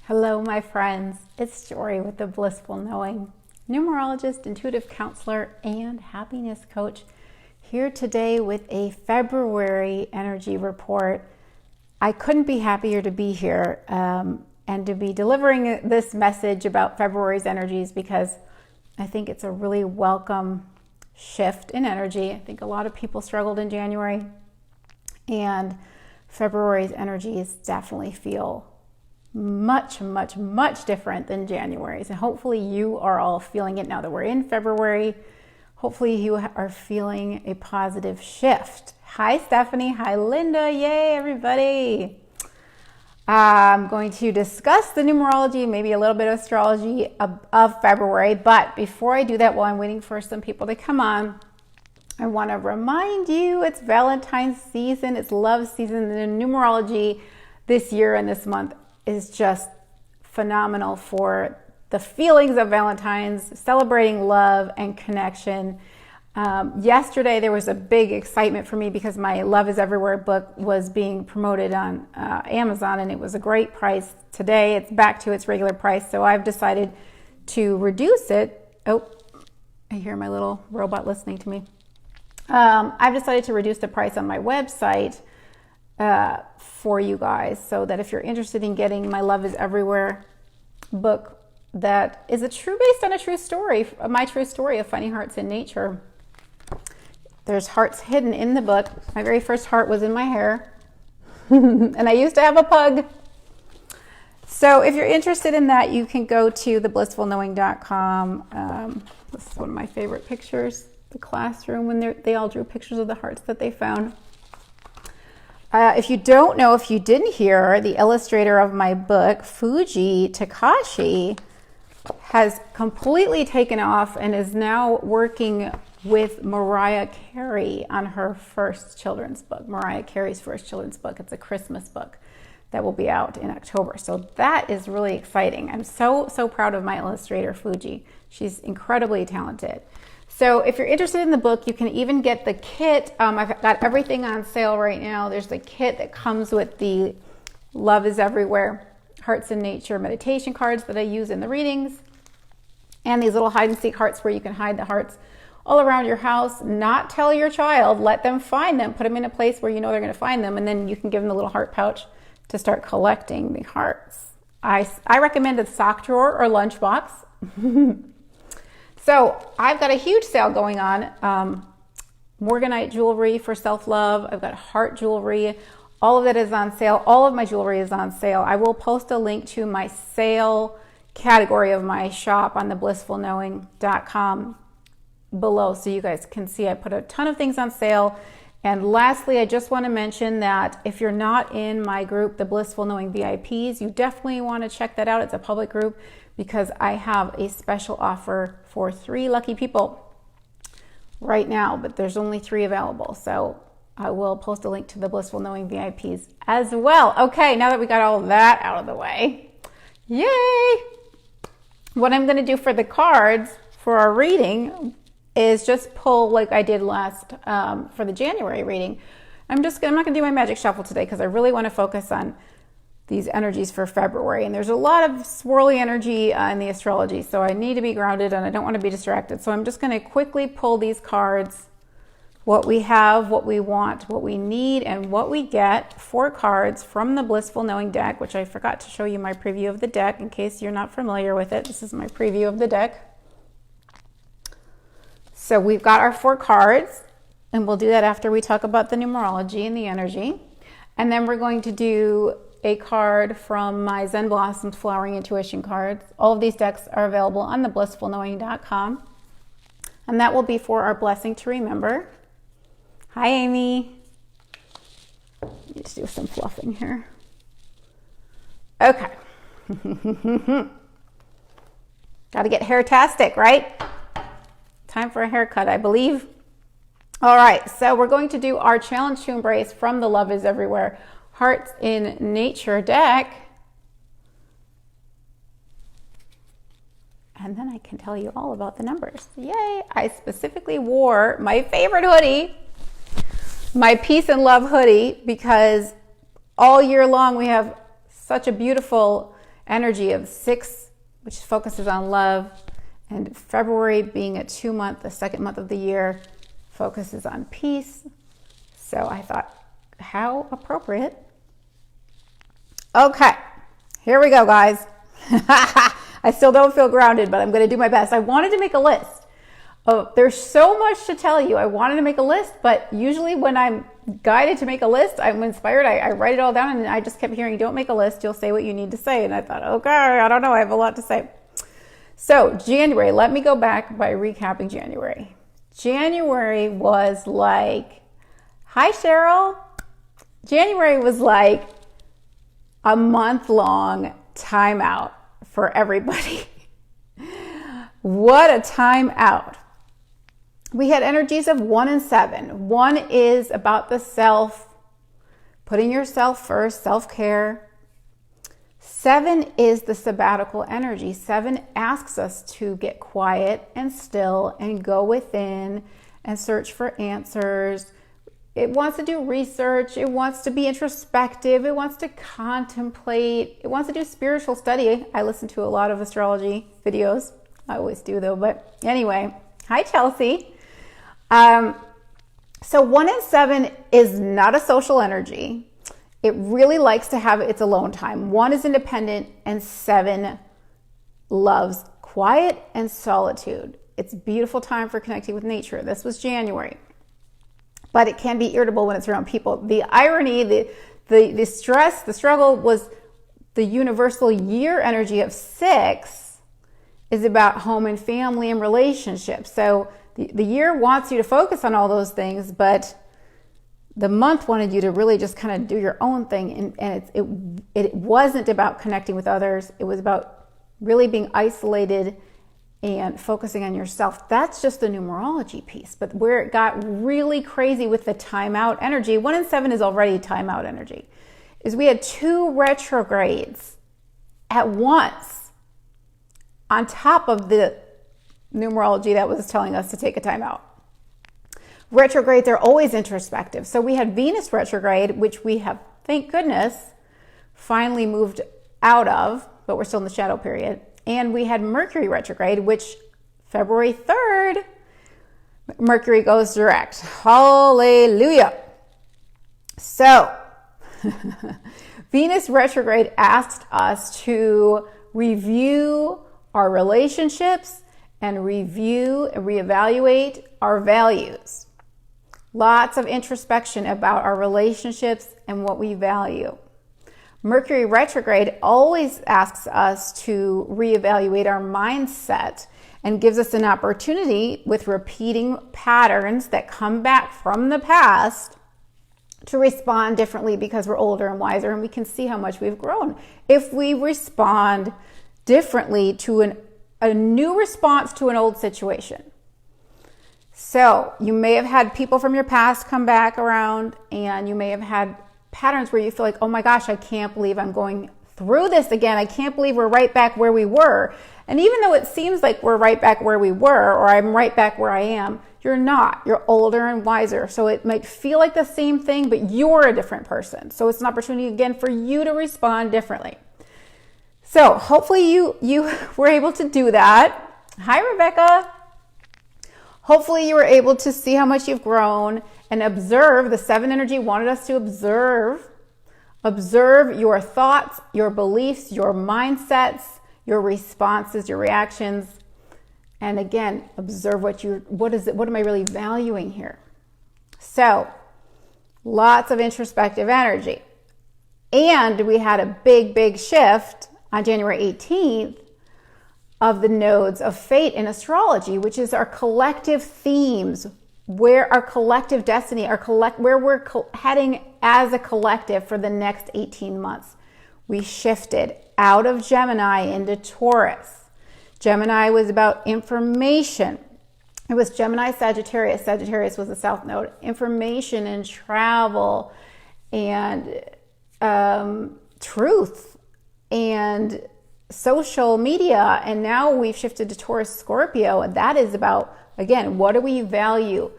Hello, my friends. It's Jory with the Blissful Knowing, numerologist, intuitive counselor, and happiness coach, here today with a February energy report. I couldn't be happier to be here and to be delivering this message about February's energies because I think it's a really welcome shift in energy. I think a lot of people struggled in January, and February's energies definitely feel much different than January's. And hopefully you are all feeling it now that we're in February. Hopefully you are feeling a positive shift. Hi, Stephanie. Hi, Linda. Yay, everybody. I'm going to discuss the numerology, maybe a little bit of astrology of February. But before I do that, while I'm waiting for some people to come on, I want to remind you it's Valentine's season. It's love season. The numerology this year and this month is just phenomenal for the feelings of Valentine's, celebrating love and connection. Yesterday there was a big excitement for me because my Love is Everywhere book was being promoted on Amazon, and it was a great price. Today it's back to its regular price, so I've decided to reduce it. Oh, I hear my little robot listening to me. I've decided to reduce the price on my website for you guys, so that if you're interested in getting my Love is Everywhere book, that is based on a true story, my true story of finding hearts in nature. There's hearts hidden in the book. My very first heart was in my hair, and I used to have a pug. So if you're interested in that, you can go to theblissfulknowing.com. This is one of my favorite pictures, the classroom when they all drew pictures of the hearts that they found. If you don't know, if you didn't hear, the illustrator of my book, Fuji Takashi, has completely taken off and is now working with Mariah Carey on her first children's book, Mariah Carey's first children's book. It's a Christmas book that will be out in October. So that is really exciting. I'm so proud of my illustrator, Fuji. She's incredibly talented. So if you're interested in the book, you can even get the kit. I've got everything on sale right now. There's the kit that comes with the Love is Everywhere Hearts in Nature meditation cards that I use in the readings, and these little hide and seek hearts where you can hide the hearts all around your house. Not tell your child, let them find them, put them in a place where you know they're going to find them, and then you can give them the little heart pouch to start collecting the hearts. I recommend a sock drawer or lunchbox. So I've got a huge sale going on. Morganite jewelry for self-love. I've got heart jewelry. All of that is on sale. All of my jewelry is on sale. I will post a link to my sale category of my shop on theblissfulknowing.com below, so you guys can see I put a ton of things on sale. And lastly, I just want to mention that if you're not in my group, the Blissful Knowing VIPs, you definitely want to check that out. It's a public group because I have a special offer for 3 lucky people right now, but there's only 3 available. So I will post a link to the Blissful Knowing VIPs as well. Okay, now that we got all that out of the way, yay! What I'm going to do for the cards for our reading is just pull like I did last for the January reading. I'm not going to do my magic shuffle today because I really want to focus on these energies for February. And there's a lot of swirly energy in the astrology, so I need to be grounded and I don't want to be distracted. So I'm just going to quickly pull these cards, what we have, what we want, what we need, and what we get. 4 cards from the Blissful Knowing deck, which I forgot to show you my preview of the deck in case you're not familiar with it. This is my preview of the deck. So we've got our 4 cards, and we'll do that after we talk about the numerology and the energy. And then we're going to do a card from my Zen Blossoms Flowering Intuition cards. All of these decks are available on theblissfulknowing.com. And that will be for our blessing to remember. Hi, Amy. Let's do some fluffing here. Okay. Got to get hair-tastic, right? Time for a haircut, I believe. All right, so we're going to do our challenge to embrace from the Love is Everywhere Hearts in Nature deck. And then I can tell you all about the numbers. Yay! I specifically wore my favorite hoodie, my Peace and Love hoodie, because all year long we have such a beautiful energy of 6, which focuses on love, and February being a 2-month, the second month of the year, focuses on peace. So I thought, how appropriate. Okay, here we go, guys. I still don't feel grounded, but I'm going to do my best. I wanted to make a list. Oh, there's so much to tell you. I wanted to make a list, but usually when I'm guided to make a list, I'm inspired. I write it all down, and I just kept hearing, don't make a list. You'll say what you need to say. And I thought, okay, I don't know. I have a lot to say. So January, let me go back by recapping January. January was like, hi, Cheryl. January was like a month-long timeout for everybody. What a timeout. We had energies of 1 and 7. 1 is about the self, putting yourself first, self-care. 7 is the sabbatical energy. 7 asks us to get quiet and still and go within and search for answers. It wants to do research. It wants to be introspective. It wants to contemplate. It wants to do spiritual study. I listen to a lot of astrology videos. I always do though, but anyway. Hi, Chelsea. So 1 and 7 is not a social energy. It really likes to have its alone time. 1 is independent and 7 loves quiet and solitude. It's a beautiful time for connecting with nature. This was January, but it can be irritable when it's around people. The irony, the stress, the struggle was the universal year energy of 6 is about home and family and relationships. So the year wants you to focus on all those things, but the month wanted you to really just kind of do your own thing. And it wasn't about connecting with others. It was about really being isolated and focusing on yourself. That's just the numerology piece. But where it got really crazy with the timeout energy, 1 and 7 is already timeout energy, is we had 2 retrogrades at once on top of the numerology that was telling us to take a time out. Retrogrades are always introspective. So we had Venus retrograde, which we have, thank goodness, finally moved out of, but we're still in the shadow period. And we had Mercury retrograde, which February 3rd, Mercury goes direct. Hallelujah. So Venus retrograde asked us to review our relationships and review and reevaluate our values. Lots of introspection about our relationships and what we value. Mercury retrograde always asks us to reevaluate our mindset and gives us an opportunity with repeating patterns that come back from the past to respond differently because we're older and wiser, and we can see how much we've grown if we respond differently to a new response to an old situation. So you may have had people from your past come back around, and you may have had patterns where you feel like, oh my gosh, I can't believe I'm going through this again. I can't believe we're right back where we were. And even though it seems like we're right back where we were, or I'm right back where I am, you're not. You're older and wiser. So it might feel like the same thing, but you're a different person. So it's an opportunity again for you to respond differently. So hopefully you were able to do that. Hi, Rebecca. Hopefully you were able to see how much you've grown and observe. The 7 energy wanted us to observe your thoughts, your beliefs, your mindsets, your responses, your reactions. And again, observe what am I really valuing here? So lots of introspective energy. And we had a big shift on January 18th of the nodes of fate in astrology, which is our collective themes, where our collective destiny, where we're heading as a collective for the next 18 months. We shifted out of Gemini into Taurus. Gemini was about information. It was Gemini, Sagittarius. Sagittarius was the south node. Information and travel and truth and social media. And now we've shifted to Taurus, Scorpio, and that is about, again, what do we value?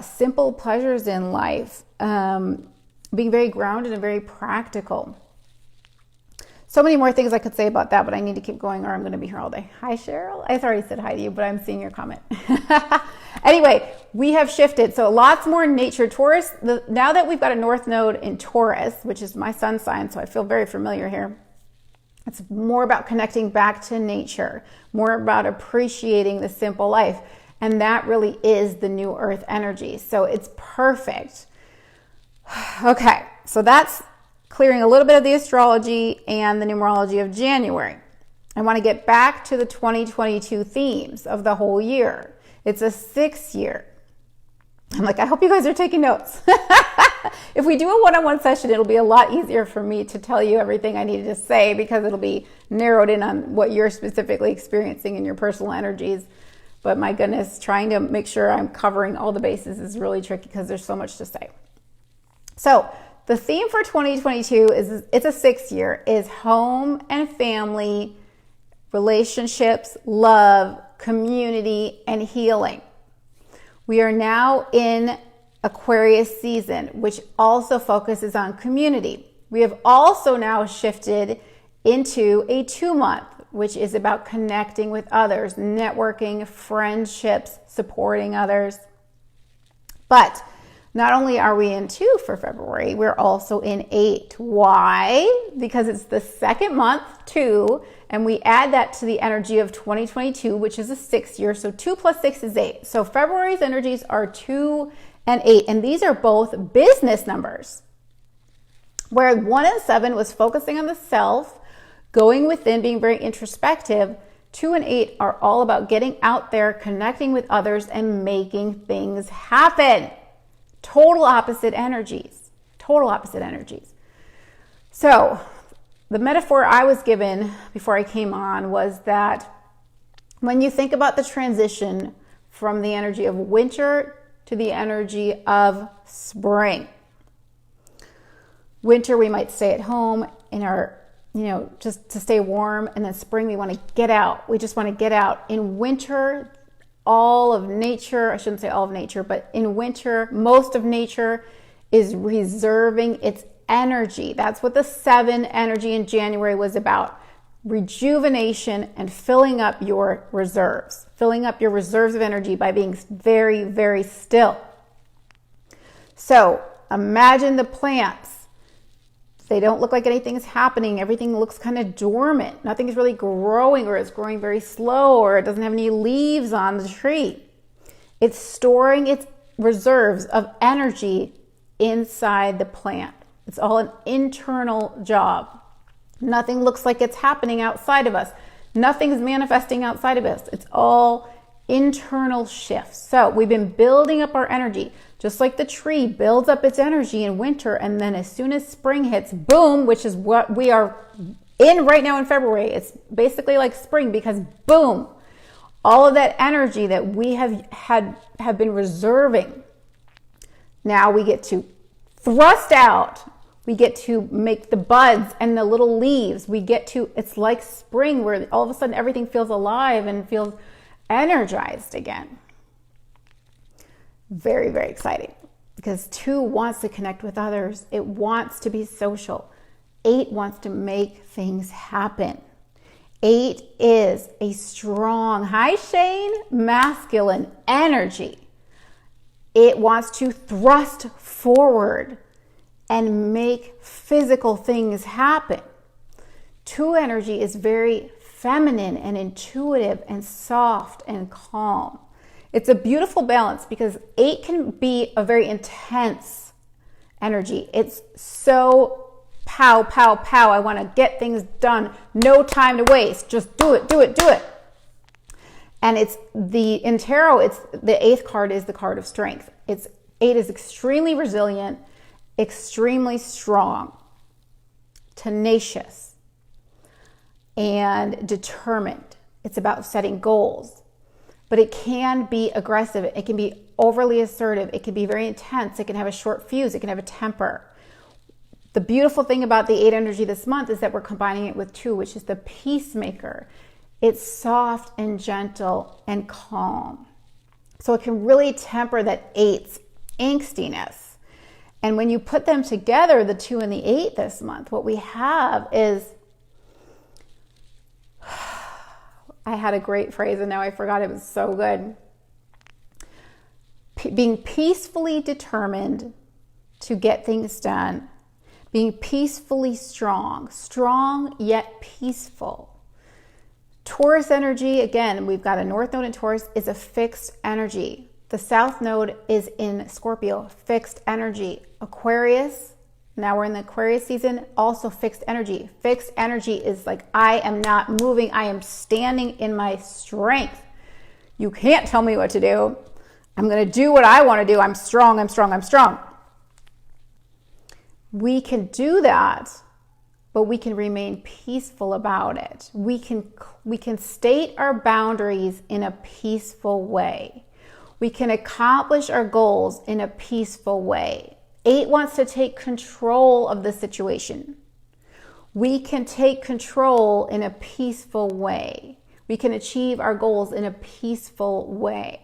Simple pleasures in life, being very grounded and very practical. So many more things I could say about that, but I need to keep going or I'm going to be here all day. Hi, Cheryl. I already said hi to you, but I'm seeing your comment. Anyway, we have shifted. So lots more nature. Taurus, now that we've got a North Node in Taurus, which is my sun sign, so I feel very familiar here. It's more about connecting back to nature, more about appreciating the simple life. And that really is the new earth energy. So it's perfect. Okay, so that's clearing a little bit of the astrology and the numerology of January. I want to get back to the 2022 themes of the whole year. It's a 6 year. I'm like, I hope you guys are taking notes. If we do a one-on-one session, it'll be a lot easier for me to tell you everything I needed to say because it'll be narrowed in on what you're specifically experiencing in your personal energies. But my goodness, trying to make sure I'm covering all the bases is really tricky because there's so much to say. So the theme for 2022 is, it's a 6 year, is home and family, relationships, love, community, and healing. We are now in Aquarius season, which also focuses on community. We have also now shifted into a 2-month, which is about connecting with others, networking, friendships, supporting others. But not only are we in 2 for February, we're also in 8. Why? Because it's the second month, 2, and we add that to the energy of 2022, which is a 6 year. So 2 plus 6 is 8. So February's energies are 2 and 8, and these are both business numbers. Where 1 and 7 was focusing on the self, going within, being very introspective, 2 and 8 are all about getting out there, connecting with others, and making things happen. Total opposite energies. Total opposite energies. So the metaphor I was given before I came on was that when you think about the transition from the energy of winter to the energy of spring. Winter, we might stay at home in our, just to stay warm. And then spring, we want to get out. We just want to get out. In winter, all of nature, I shouldn't say all of nature, but in winter, most of nature is reserving its energy. That's what the 7 energy in January was about. Rejuvenation and filling up your reserves. Filling up your reserves of energy by being very, very still. So imagine the plants. They don't look like anything's happening. Everything looks kind of dormant. Nothing's really growing, or it's growing very slow, or it doesn't have any leaves on the tree. It's storing its reserves of energy inside the plant. It's all an internal job. Nothing looks like it's happening outside of us. Nothing's manifesting outside of us. It's all internal shifts. So we've been building up our energy, just like the tree builds up its energy in winter. And then as soon as spring hits, boom, which is what we are in right now in February. It's basically like spring because boom, all of that energy that we have been reserving. Now we get to thrust out. We get to make the buds and the little leaves. It's like spring where all of a sudden everything feels alive and feels energized again. Very, very exciting because 2 wants to connect with others. It wants to be social. 8 wants to make things happen. 8 is a strong, hi Shane, masculine energy. It wants to thrust forward and make physical things happen. 2 energy is very feminine and intuitive and soft and calm. It's a beautiful balance because 8 can be a very intense energy. It's so pow, pow, pow. I want to get things done. No time to waste. Just do it, do it, do it. And in tarot, the 8th card is the card of strength. 8 is extremely resilient, extremely strong, tenacious, and determined. It's about setting goals, but it can be aggressive. It can be overly assertive. It can be very intense. It can have a short fuse. It can have a temper. The beautiful thing about the 8 energy this month is that we're combining it with 2, which is the peacemaker. It's soft and gentle and calm. So it can really temper that 8's angstiness. And when you put them together, the 2 and the 8 this month, what we have is I had a great phrase and now I forgot. It was so good. Being peacefully determined to get things done. Being peacefully strong. Strong yet peaceful. Taurus energy, again, we've got a North Node in Taurus, is a fixed energy. The South Node is in Scorpio, fixed energy. Aquarius, now we're in the Aquarius season, also fixed energy. Fixed energy is like, I am not moving. I am standing in my strength. You can't tell me what to do. I'm going to do what I want to do. I'm strong, I'm strong, I'm strong. We can do that, but we can remain peaceful about it. We can state our boundaries in a peaceful way. We can accomplish our goals in a peaceful way. 8 wants to take control of the situation. We can take control in a peaceful way. We can achieve our goals in a peaceful way.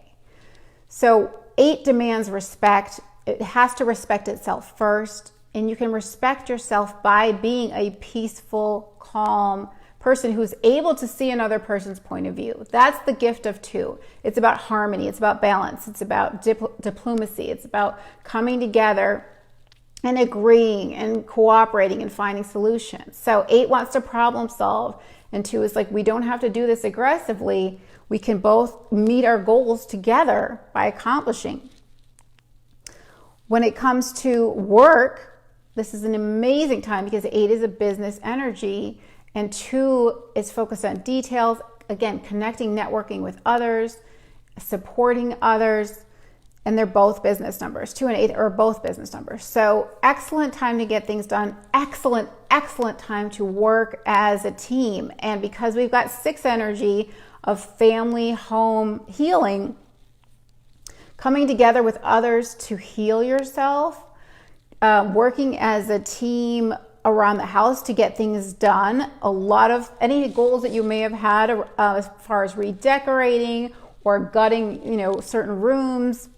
So 8 demands respect. It has to respect itself first. And you can respect yourself by being a peaceful, calm person who's able to see another person's point of view. That's the gift of 2. It's about harmony. It's about balance. It's about diplomacy. It's about coming together and agreeing and cooperating and finding solutions. So 8 wants to problem solve, and 2 is like, we don't have to do this aggressively. We can both meet our goals together by accomplishing. When it comes to work, this is an amazing time because 8 is a business energy and 2 is focused on details. Again, connecting, networking with others, supporting others, and they're both business numbers. 2 and 8 are both business numbers. So excellent time to get things done. Excellent, excellent time to work as a team. And because we've got 6 energy of family, home, healing, coming together with others to heal yourself, working as a team around the house to get things done. A lot of any goals that you may have had as far as redecorating or gutting, certain rooms,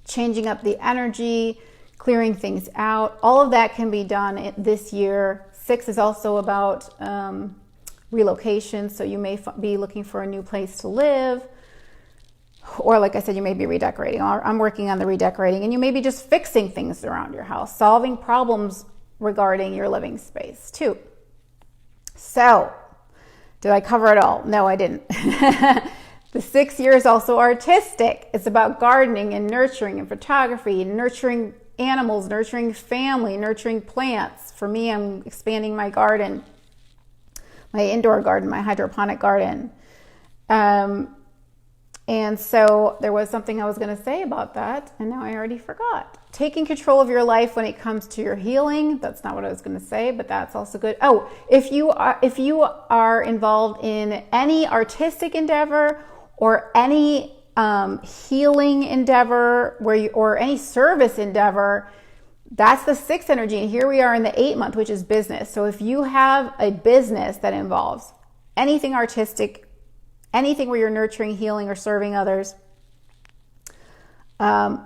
changing up the energy, clearing things out. All of that can be done this year. 6 is also about relocation. So you may be looking for a new place to live. Or like I said, you may be redecorating. I'm working on the redecorating, and you may be just fixing things around your house, solving problems regarding your living space too. So, did I cover it all? No, I didn't. The 6 year is also artistic. It's about gardening and nurturing and photography, nurturing animals, nurturing family, nurturing plants. For me, I'm expanding my garden, my indoor garden, my hydroponic garden. And so there was something I was going to say about that, and now I already forgot. Taking control of your life when it comes to your healing. That's not what I was going to say, but that's also good. Oh, if you are involved in any artistic endeavor or any healing endeavor or any service endeavor, that's the 6 energy. And here we are in the 8 month, which is business. So if you have a business that involves anything artistic, anything where you're nurturing, healing, or serving others, and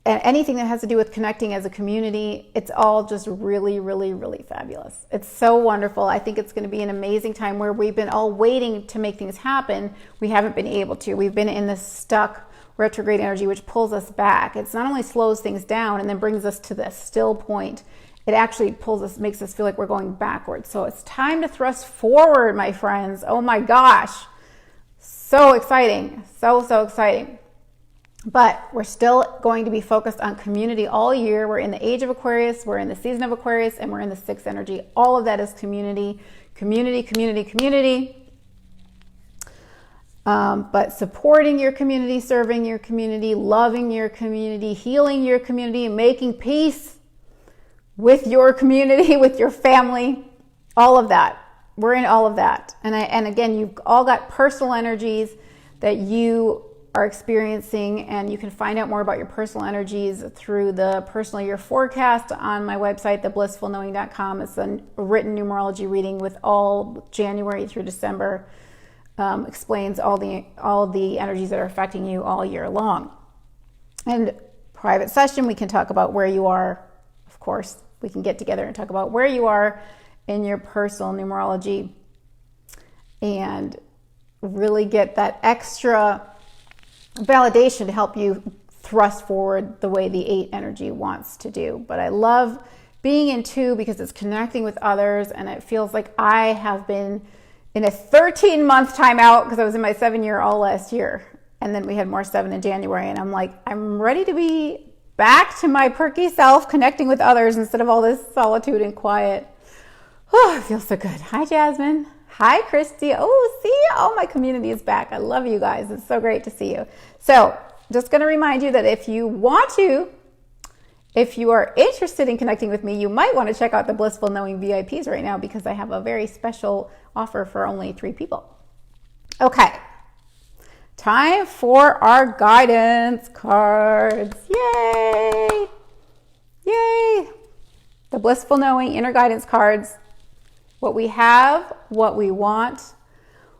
anything that has to do with connecting as a community, it's all just really, really, really fabulous. It's so wonderful. I think it's going to be an amazing time where we've been all waiting to make things happen. We haven't been able to. We've been in this stuck retrograde energy, which pulls us back. It's not only slows things down and then brings us to this still point, it actually makes us feel like we're going backwards. So it's time to thrust forward, my friends. Oh my gosh. So exciting. So exciting. But we're still going to be focused on community all year. We're in the age of Aquarius, we're in the season of Aquarius, and we're in the 6th energy. All of that is community. But supporting your community, serving your community, loving your community, healing your community, making peace with your community, with your family, all of that. We're in all of that. And again, you've all got personal energies that you are experiencing, and you can find out more about your personal energies through the personal year forecast on my website, theblissfulknowing.com. It's a written numerology reading with all January through December. Explains all the energies that are affecting you all year long. And private session, we can talk about where you are. Of course, we can get together and talk about where you are in your personal numerology and really get that extra validation to help you thrust forward the way the 8 energy wants to do. But I love being in 2 because it's connecting with others, and it feels like I have been in a 13-month timeout because I was in my 7-year all last year. And then we had more 7 in January, and I'm like, I'm ready to be back to my perky self, connecting with others instead of all this solitude and quiet. Oh, it feels so good. Hi, Jasmine. Hi, Christy. Oh, see, all my community is back. I love you guys. It's so great to see you. So just going to remind you that if you are interested in connecting with me, you might want to check out the Blissful Knowing VIPs right now because I have a very special offer for only 3 people. Okay. Time for our guidance cards. Yay! Yay! The Blissful Knowing Inner Guidance cards. What we have, what we want,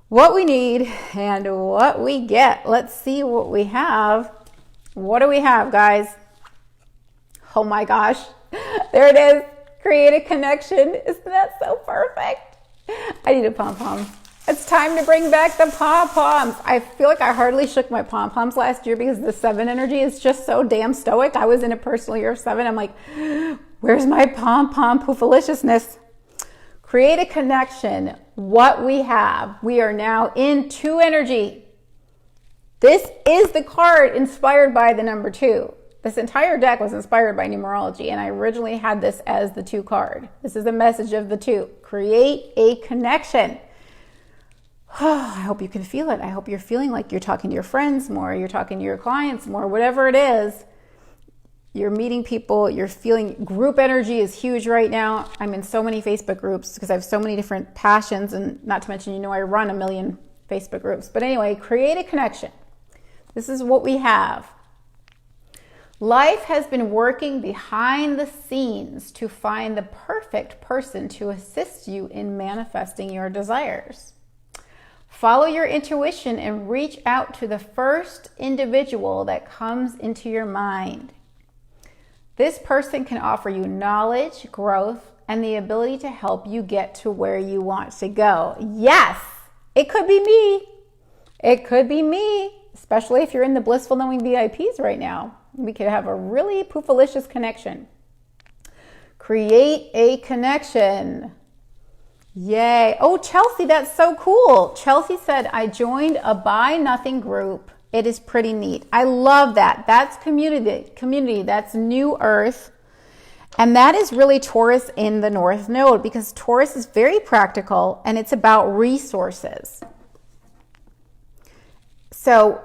what we need, and what we get. Let's see what we have. What do we have, guys? Oh my gosh. There it is. Create a connection. Isn't that so perfect? I need a pom-pom. It's time to bring back the pom-poms. I feel like I hardly shook my pom-poms last year because the 7 energy is just so damn stoic. I was in a personal year of 7. I'm like, where's my pom-pom poofaliciousness? Create a connection. What we have. We are now in 2 energy. This is the card inspired by the number 2. This entire deck was inspired by numerology, and I originally had this as the 2 card. This is the message of the 2. Create a connection. Oh, I hope you can feel it. I hope you're feeling like you're talking to your friends more, you're talking to your clients more, whatever it is. You're meeting people, you're feeling group energy is huge right now. I'm in so many Facebook groups because I have so many different passions, and not to mention, I run a million Facebook groups. But anyway, create a connection. This is what we have. Life has been working behind the scenes to find the perfect person to assist you in manifesting your desires. Follow your intuition and reach out to the first individual that comes into your mind. This person can offer you knowledge, growth, and the ability to help you get to where you want to go. Yes, it could be me. It could be me, especially if you're in the Blissful Knowing VIPs right now. We could have a really poofalicious connection. Create a connection. Yay. Oh, Chelsea, that's so cool. Chelsea said, I joined a Buy Nothing group. It is pretty neat. I love that. That's community. That's New Earth. And that is really Taurus in the North Node, because Taurus is very practical and it's about resources. So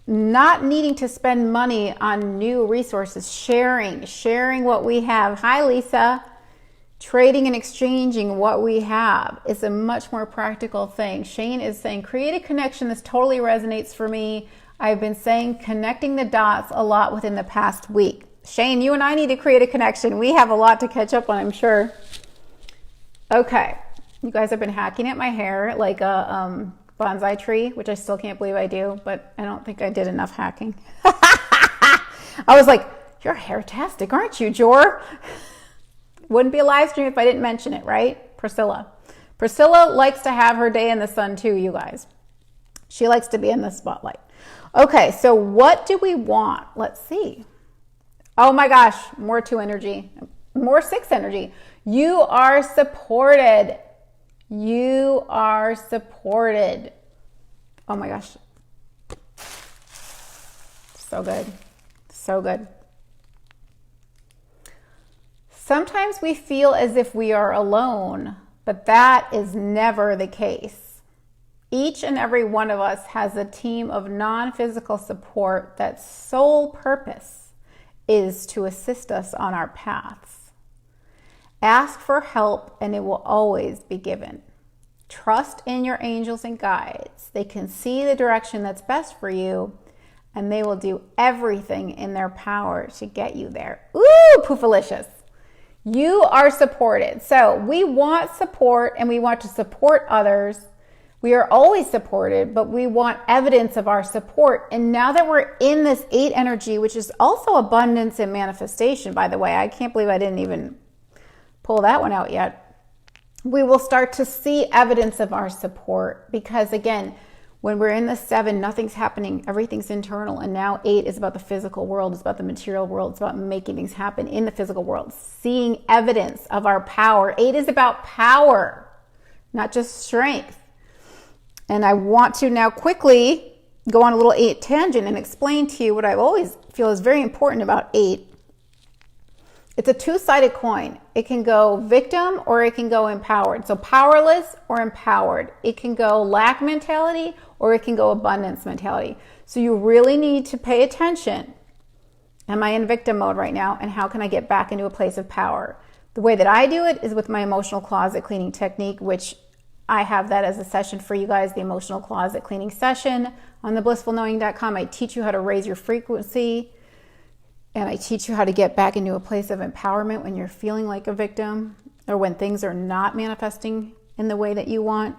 not needing to spend money on new resources, sharing what we have. Hi, Lisa. Trading and exchanging what we have is a much more practical thing. Shane is saying, create a connection. This totally resonates for me. I've been saying connecting the dots a lot within the past week. Shane, you and I need to create a connection. We have a lot to catch up on, I'm sure. Okay. You guys have been hacking at my hair like a bonsai tree, which I still can't believe I do, but I don't think I did enough hacking. I was like, you're hair-tastic, aren't you, Jor? Wouldn't be a live stream if I didn't mention it, right? Priscilla. Priscilla likes to have her day in the sun too, you guys. She likes to be in the spotlight. Okay, so what do we want? Let's see. Oh my gosh, more 2 energy, more 6 energy. You are supported. You are supported. Oh my gosh. So good. So good. Sometimes we feel as if we are alone, but that is never the case. Each and every one of us has a team of non-physical support that sole purpose is to assist us on our paths. Ask for help and it will always be given. Trust in your angels and guides. They can see the direction that's best for you, and they will do everything in their power to get you there. Ooh, poofalicious. You are supported. So we want support and we want to support others. We are always supported, but we want evidence of our support. And now that we're in this 8 energy, which is also abundance and manifestation, by the way, I can't believe I didn't even pull that one out yet. we will start to see evidence of our support, because again, when we're in the 7, nothing's happening, everything's internal. And now 8 is about the physical world, it's about the material world, it's about making things happen in the physical world, seeing evidence of our power. 8 is about power, not just strength. And I want to now quickly go on a little 8 tangent and explain to you what I always feel is very important about 8. It's a two-sided coin. It can go victim or it can go empowered. So powerless or empowered. It can go lack mentality or it can go abundance mentality. So you really need to pay attention. Am I in victim mode right now? And how can I get back into a place of power? The way that I do it is with my emotional closet cleaning technique, which I have that as a session for you guys, the emotional closet cleaning session on theblissfulknowing.com. I teach you how to raise your frequency. And I teach you how to get back into a place of empowerment when you're feeling like a victim or when things are not manifesting in the way that you want.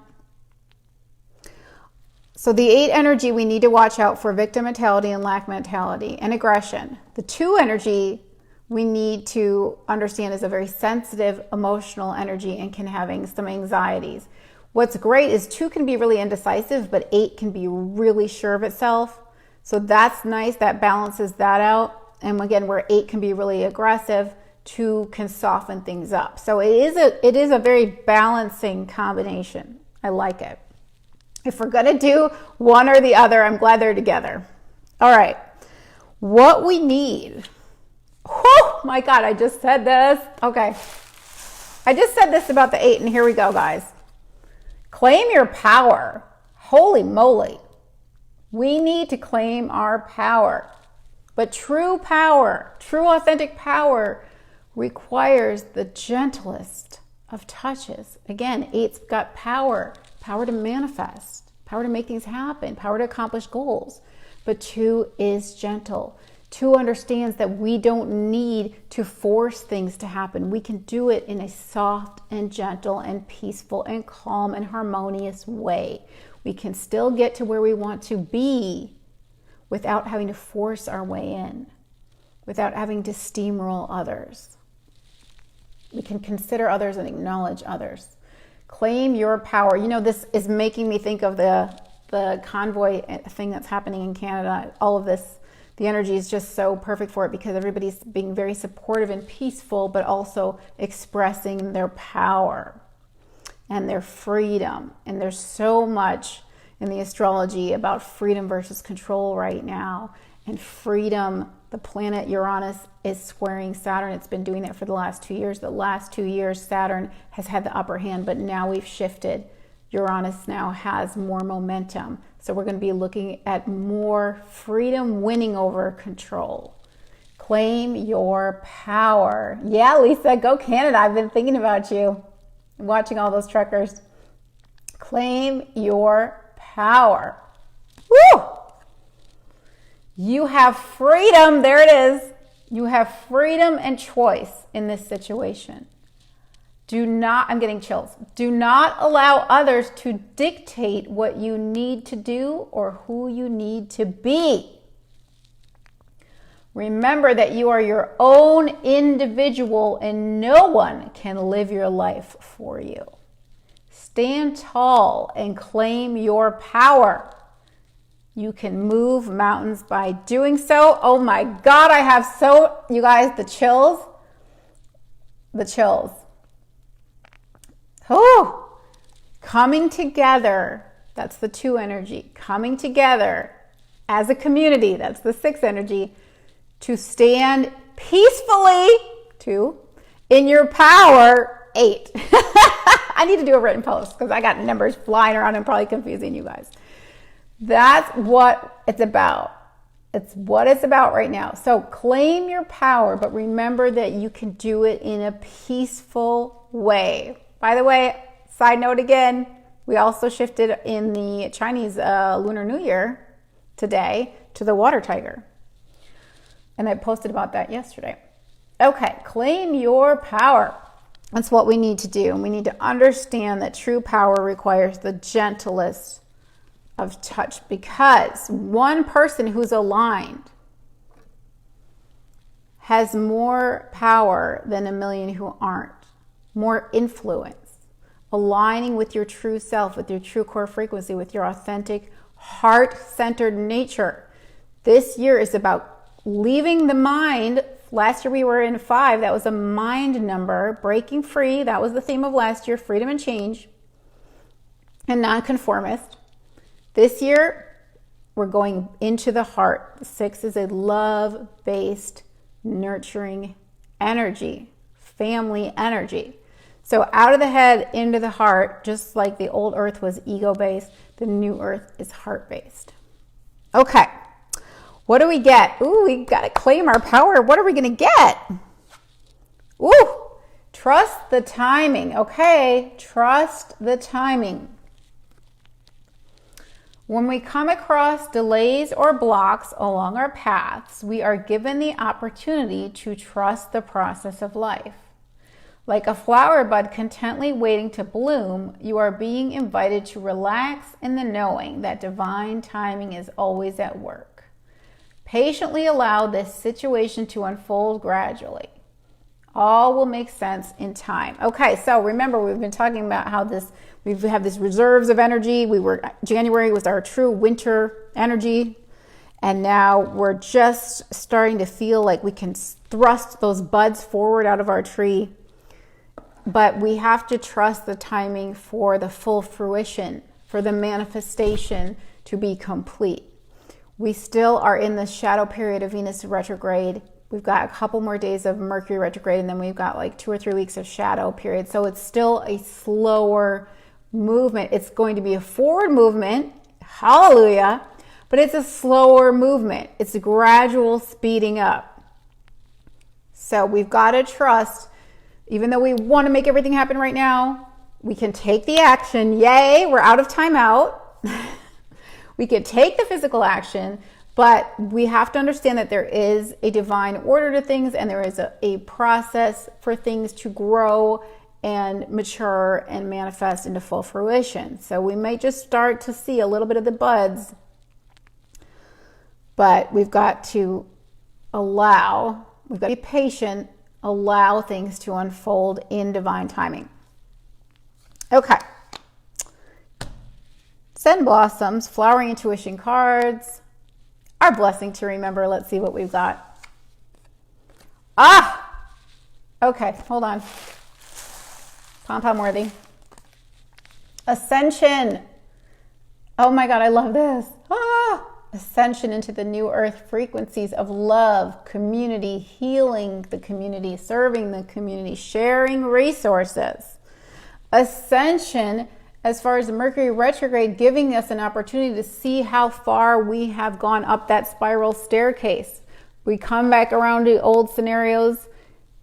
So the 8 energy, we need to watch out for victim mentality and lack mentality and aggression. The 2 energy, we need to understand is a very sensitive, emotional energy and can have some anxieties. What's great is 2 can be really indecisive, but 8 can be really sure of itself. So that's nice. That balances that out. And again, where 8 can be really aggressive, 2 can soften things up. So it is a very balancing combination. I like it. If we're going to do one or the other, I'm glad they're together. All right. What we need. Oh my God, I just said this. Okay. I just said this about the 8, and here we go, guys. Claim your power. Holy moly. We need to claim our power. But true power, true authentic power requires the gentlest of touches. Again, 8's got power to manifest, power to make things happen, power to accomplish goals. But 2 is gentle. 2 understands that we don't need to force things to happen. We can do it in a soft and gentle and peaceful and calm and harmonious way. We can still get to where we want to be without having to force our way in, without having to steamroll others. We can consider others and acknowledge others. Claim your power. You know, this is making me think of the convoy thing that's happening in Canada. All of this, the energy is just so perfect for it because everybody's being very supportive and peaceful, but also expressing their power and their freedom. And there's so much in the astrology about freedom versus control right now. And freedom, the planet Uranus is squaring Saturn. It's been doing that for the last 2 years. The last 2 years, Saturn has had the upper hand, but now we've shifted. Uranus now has more momentum. So we're going to be looking at more freedom winning over control. Claim your power. Yeah, Lisa, go Canada. I've been thinking about you. Watching all those truckers. Claim your power. Woo! You have freedom. There it is. You have freedom and choice in this situation. I'm getting chills. Do not allow others to dictate what you need to do or who you need to be. Remember that you are your own individual and no one can live your life for you. Stand tall and claim your power. You can move mountains by doing so. Oh my God, you guys, the chills. The chills. Oh, coming together. That's the 2 energy. Coming together as a community. That's the 6 energy. To stand peacefully, 2, in your power, 8. I need to do a written post because I got numbers flying around and probably confusing you guys. That's what it's about. It's what it's about right now. So claim your power, but remember that you can do it in a peaceful way. By the way, side note again, we also shifted in the Chinese Lunar New Year today to the water tiger. And I posted about that yesterday. Okay, claim your power. That's what we need to do. And we need to understand that true power requires the gentlest of touch, because one person who's aligned has more power than a million who aren't, more influence. aligning with your true self, with your true core frequency, with your authentic, heart-centered nature. This year is about leaving the mind. Last year we were in 5. That was a mind number. Breaking free. That was the theme of last year. Freedom and change. And nonconformist. This year we're going into the heart. 6 is a love-based, nurturing energy. Family energy. So out of the head, into the heart, just like the old earth was ego-based, the new earth is heart-based. Okay, what do we get? Ooh, we got to claim our power. What are we going to get? Ooh, trust the timing. Okay, trust the timing. When we come across delays or blocks along our paths, we are given the opportunity to trust the process of life. Like a flower bud contently waiting to bloom, you are being invited to relax in the knowing that divine timing is always at work. Patiently allow this situation to unfold gradually. All will make sense in time. Okay, so remember, we've been talking about how we have these reserves of energy. January was our true winter energy. And now we're just starting to feel like we can thrust those buds forward out of our tree. But we have to trust the timing for the full fruition, for the manifestation to be complete. We still are in the shadow period of Venus retrograde. We've got a couple more days of Mercury retrograde, and then we've got like 2 or 3 weeks of shadow period. So it's still a slower movement. It's going to be a forward movement, hallelujah, but it's a slower movement. It's a gradual speeding up. So we've got to trust. Even though we want to make everything happen right now, we can take the action. Yay, we're out of timeout. We can take the physical action, but we have to understand that there is a divine order to things, and there is a process for things to grow and mature and manifest into full fruition. So we might just start to see a little bit of the buds, but we've got to be patient, allow things to unfold in divine timing. Okay. Send blossoms, flowering intuition cards. Our blessing to remember. Let's see what we've got. Okay, hold on. Pom-pom worthy. Ascension. Oh my God, I love this. Ascension into the new earth frequencies of love, community, healing the community, serving the community, sharing resources. Ascension, as far as the Mercury retrograde, giving us an opportunity to see how far we have gone up that spiral staircase. We come back around to old scenarios,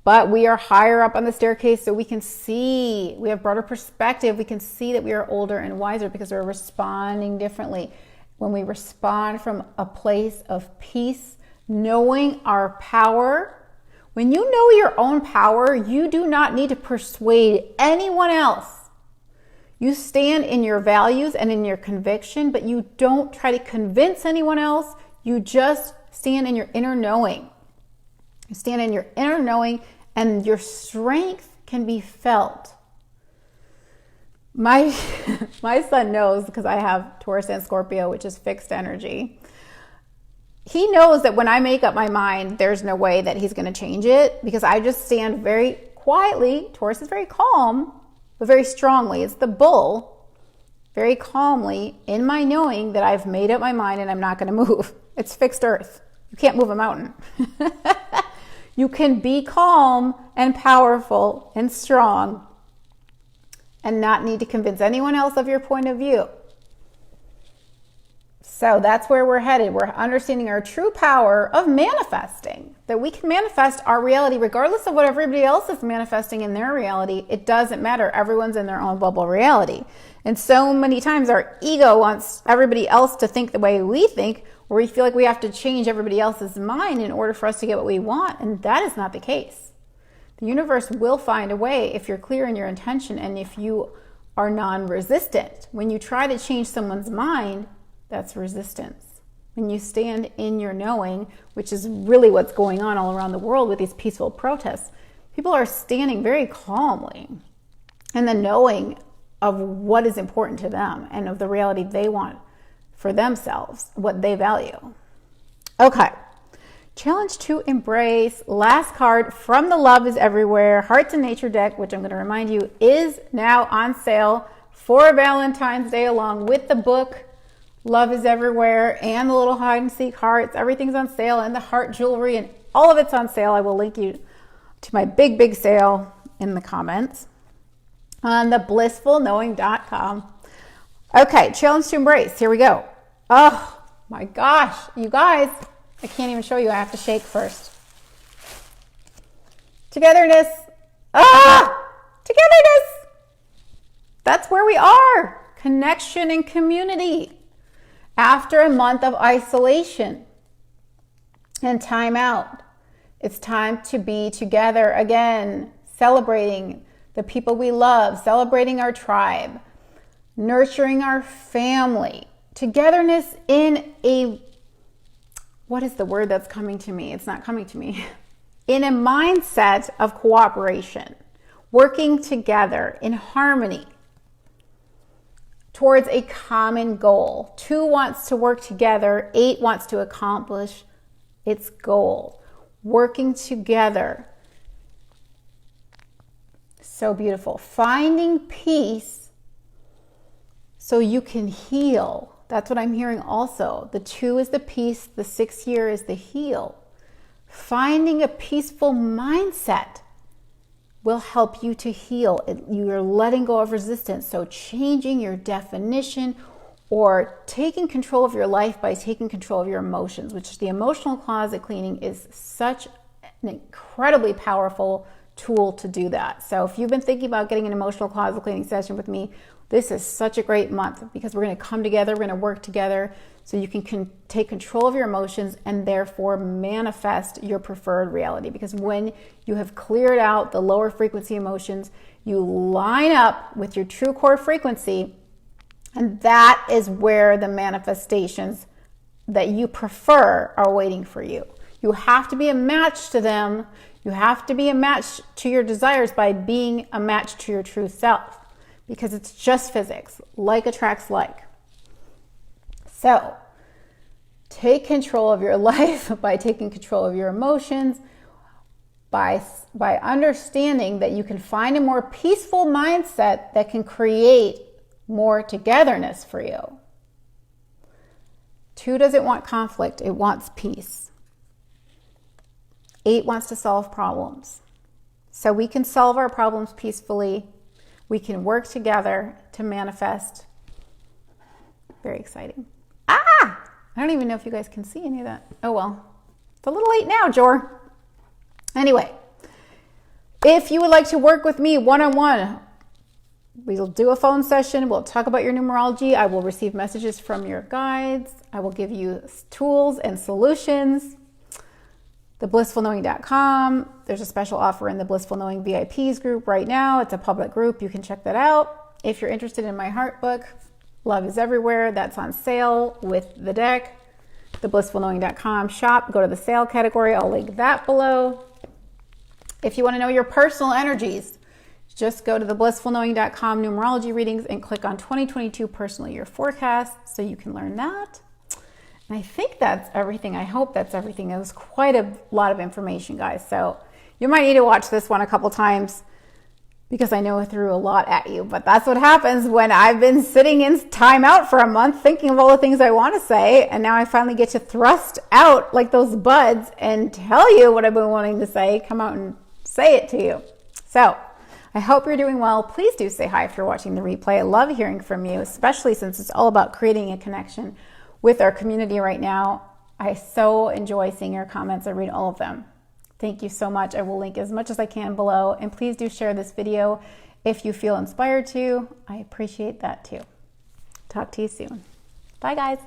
but we are higher up on the staircase, so we can see, we have broader perspective. We can see that we are older and wiser because we're responding differently. When we respond from a place of peace, knowing our power. When you know your own power, you do not need to persuade anyone else. You stand in your values and in your conviction, but you don't try to convince anyone else. You just stand in your inner knowing. You stand in your inner knowing, and your strength can be felt. My son knows, because I have Taurus and Scorpio, which is fixed energy. He knows that when I make up my mind, there's no way that he's going to change it, because I just stand very quietly. Taurus is very calm, but very strongly. It's the bull, very calmly in my knowing that I've made up my mind and I'm not going to move. It's fixed earth. You can't move a mountain. You can be calm and powerful and strong and not need to convince anyone else of your point of view. So that's where we're headed. We're understanding our true power of manifesting, that we can manifest our reality regardless of what everybody else is manifesting in their reality. It doesn't matter. Everyone's in their own bubble reality. And so many times our ego wants everybody else to think the way we think, or we feel like we have to change everybody else's mind in order for us to get what we want. And that is not the case. The universe will find a way if you're clear in your intention and if you are non-resistant. When you try to change someone's mind, that's resistance. When you stand in your knowing, which is really what's going on all around the world with these peaceful protests, people are standing very calmly in the knowing of what is important to them and of the reality they want for themselves, what they value. Okay. Challenge to embrace. Last card from the Love is Everywhere Hearts in Nature deck, which I'm going to remind you is now on sale for Valentine's Day, along with the book Love is Everywhere and the little hide and seek hearts. Everything's on sale, and the heart jewelry, and all of it's on sale. I will link you to my big sale in the comments on the blissfulknowing.com. Okay, challenge to embrace. Here we go. Oh my gosh, you guys. I can't even show you. I have to shake first. Togetherness. Togetherness. That's where we are. Connection and community. After a month of isolation and time out, it's time to be together again, celebrating the people we love, celebrating our tribe, nurturing our family. Togetherness in a, what is the word that's coming to me? It's not coming to me. In a mindset of cooperation, working together in harmony towards a common goal. 2 wants to work together. 8 wants to accomplish its goal. Working together. So beautiful. Finding peace so you can heal. That's what I'm hearing also. The 2 is the peace. The 6 here is the heal. Finding a peaceful mindset will help you to heal. You're letting go of resistance. So changing your definition or taking control of your life by taking control of your emotions, which the emotional closet cleaning is such an incredibly powerful tool to do that. So if you've been thinking about getting an emotional closet cleaning session with me, this is such a great month because we're going to come together, we're going to work together so you can take control of your emotions and therefore manifest your preferred reality. Because when you have cleared out the lower frequency emotions, you line up with your true core frequency, and that is where the manifestations that you prefer are waiting for you. You have to be a match to them. You have to be a match to your desires by being a match to your true self. Because it's just physics. Like attracts like. So, take control of your life by taking control of your emotions, by understanding that you can find a more peaceful mindset that can create more togetherness for you. 2 doesn't want conflict, it wants peace. 8 wants to solve problems. So we can solve our problems peacefully. We can work together to manifest. Very exciting. I don't even know if you guys can see any of that. Oh well, it's a little late now, Jor. Anyway, if you would like to work with me one-on-one, we'll do a phone session. We'll talk about your numerology. I will receive messages from your guides. I will give you tools and solutions. theblissfulknowing.com. There's a special offer in the Blissful Knowing VIPs group right now. It's a public group. You can check that out. If you're interested in my heart book, Love is Everywhere, that's on sale with the deck. theblissfulknowing.com shop. Go to the sale category. I'll link that below. If you want to know your personal energies, just go to the blissfulknowing.com numerology readings and click on 2022 personal year forecast so you can learn that. And I think that's everything. I hope that's everything. It was quite a lot of information, guys. So you might need to watch this one a couple times because I know I threw a lot at you. But that's what happens when I've been sitting in timeout for a month thinking of all the things I want to say. And now I finally get to thrust out like those buds and tell you what I've been wanting to say. Come out and say it to you. So I hope you're doing well. Please do say hi if you're watching the replay. I love hearing from you, especially since it's all about creating a connection with our community right now. I so enjoy seeing your comments. I read all of them. Thank you so much. I will link as much as I can below. And please do share this video if you feel inspired to. I appreciate that too. Talk to you soon. Bye, guys.